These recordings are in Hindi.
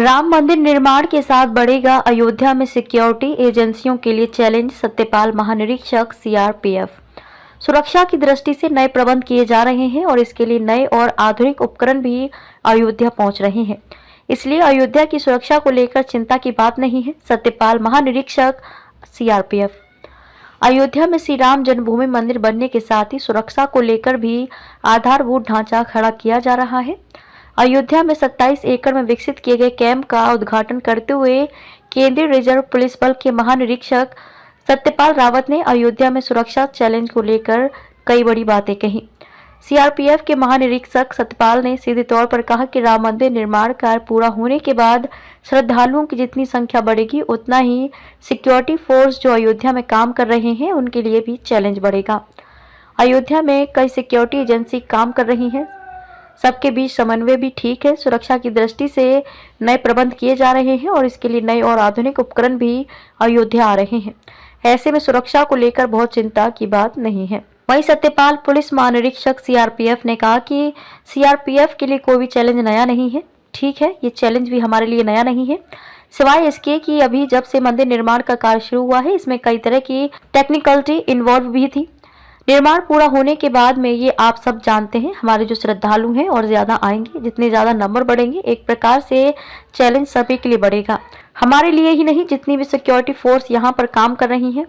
राम मंदिर निर्माण के साथ बढ़ेगा अयोध्या में सिक्योरिटी एजेंसियों के लिए चैलेंज। सत्यपाल महानिरीक्षक सीआरपीएफ। सुरक्षा की दृष्टि से नए प्रबंध किए जा रहे हैं और इसके लिए नए और आधुनिक उपकरण भी अयोध्या पहुंच रहे हैं। इसलिए अयोध्या की सुरक्षा को लेकर चिंता की बात नहीं है। सत्यपाल महानिरीक्षक सीआरपीएफ। अयोध्या में श्री राम जन्मभूमि मंदिर बनने के साथ ही सुरक्षा को लेकर भी आधारभूत ढांचा खड़ा किया जा रहा है। अयोध्या में 27 एकड़ में विकसित किए गए कैंप का उद्घाटन करते हुए केंद्रीय रिजर्व पुलिस बल के महानिरीक्षक सत्यपाल रावत ने अयोध्या में सुरक्षा चैलेंज को लेकर कई बड़ी बातें कही। सीआरपीएफ के महानिरीक्षक सत्यपाल ने सीधे तौर पर कहा कि राम मंदिर निर्माण कार्य पूरा होने के बाद श्रद्धालुओं की जितनी संख्या बढ़ेगी उतना ही सिक्योरिटी फोर्स जो अयोध्या में काम कर रहे हैं उनके लिए भी चैलेंज बढ़ेगा। अयोध्या में कई सिक्योरिटी एजेंसी काम कर रही हैं, सबके बीच समन्वय भी ठीक है। सुरक्षा की दृष्टि से नए प्रबंध किए जा रहे हैं और इसके लिए नए और आधुनिक उपकरण भी अयोध्या आ रहे हैं। ऐसे में सुरक्षा को लेकर बहुत चिंता की बात नहीं है। वहीं सत्यपाल पुलिस महानिरीक्षक सीआरपीएफ ने कहा कि सीआरपीएफ के लिए कोई भी चैलेंज नया नहीं है। ठीक है, ये चैलेंज भी हमारे लिए नया नहीं है, सिवाय इसके कि अभी जब से मंदिर निर्माण का कार्य शुरू हुआ है इसमें कई तरह की टेक्निकलिटी इन्वॉल्व भी थी। निर्माण पूरा होने के बाद में ये आप सब जानते हैं, हमारे जो श्रद्धालु हैं और ज्यादा आएंगे, जितने ज्यादा नंबर बढ़ेंगे एक प्रकार से चैलेंज सभी के लिए बढ़ेगा। हमारे लिए ही नहीं, जितनी भी सिक्योरिटी फोर्स यहाँ पर काम कर रही हैं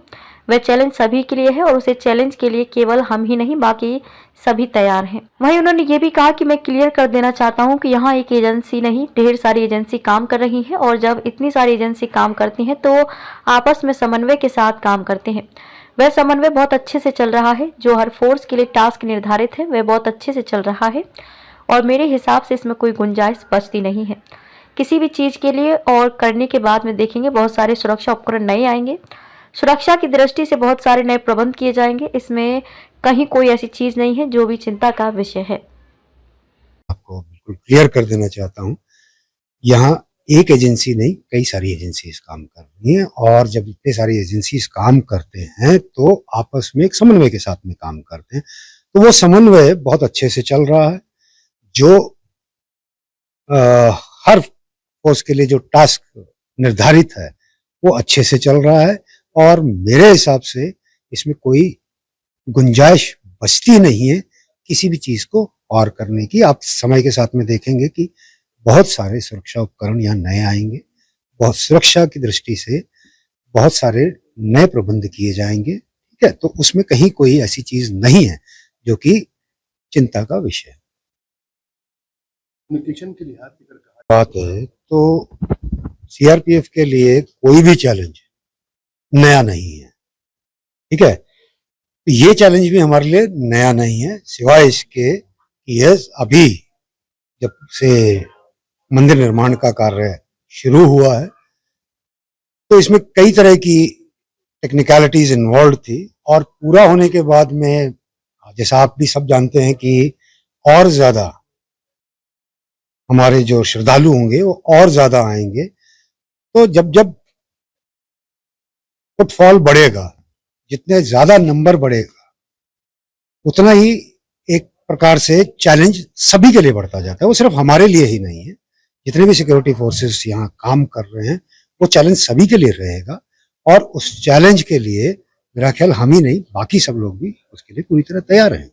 वह चैलेंज सभी के लिए है और उसे चैलेंज के लिए केवल हम ही नहीं बाकी सभी तैयार हैं। वहीं उन्होंने ये भी कहा कि मैं क्लियर कर देना चाहता हूँ कि यहाँ एक एजेंसी नहीं ढेर सारी एजेंसी काम कर रही है और जब इतनी सारी एजेंसी काम करती हैं तो आपस में समन्वय के साथ काम करते हैं। वह समन्वय बहुत अच्छे से चल रहा है। जो हर फोर्स के लिए टास्क निर्धारित है वह बहुत अच्छे से चल रहा है और मेरे हिसाब से इसमें कोई गुंजाइश बचती नहीं है किसी भी चीज़ के लिए। और करने के बाद में देखेंगे बहुत सारे सुरक्षा उपकरण नए आएंगे। सुरक्षा की दृष्टि से बहुत सारे नए प्रबंध किए जाएंगे। इसमें कहीं कोई ऐसी चीज नहीं है जो भी चिंता का विषय है। आपको बिल्कुल क्लियर कर देना चाहता हूँ, यहाँ एक एजेंसी नहीं कई सारी एजेंसीज काम कर रही हैं और जब इतने सारी एजेंसीज काम करते हैं तो आपस में एक समन्वय के साथ में काम करते हैं, तो वो समन्वय बहुत अच्छे से चल रहा है। जो हर फोर्स के लिए जो टास्क निर्धारित है वो अच्छे से चल रहा है और मेरे हिसाब से इसमें कोई गुंजाइश बचती नहीं है किसी भी चीज को और करने की। आप समय के साथ में देखेंगे कि बहुत सारे सुरक्षा उपकरण यहाँ नए आएंगे, बहुत सुरक्षा की दृष्टि से बहुत सारे नए प्रबंध किए जाएंगे। ठीक है, तो उसमें कहीं कोई ऐसी चीज नहीं है जो कि चिंता का विषय है। कम्युनिकेशन के लिहाज से बात है तो सीआरपीएफ के लिए कोई भी चैलेंज नया नहीं है। ठीक है, तो ये चैलेंज भी हमारे लिए नया नहीं है, सिवाय इसके कि ये अभी जब से मंदिर निर्माण का कार्य शुरू हुआ है तो इसमें कई तरह की टेक्निकलिटीज इन्वॉल्व थी और पूरा होने के बाद में जैसा आप भी सब जानते हैं कि और ज्यादा हमारे जो श्रद्धालु होंगे वो और ज्यादा आएंगे। तो जब जब फुटफॉल बढ़ेगा, जितने ज्यादा नंबर बढ़ेगा उतना ही एक प्रकार से चैलेंज सभी के लिए बढ़ता जाता है। वो सिर्फ हमारे लिए ही नहीं है, जितने भी सिक्योरिटी फोर्सेस यहाँ काम कर रहे हैं वो चैलेंज सभी के लिए रहेगा और उस चैलेंज के लिए मेरा ख्याल हम ही नहीं बाकी सब लोग भी उसके लिए पूरी तरह तैयार हैं।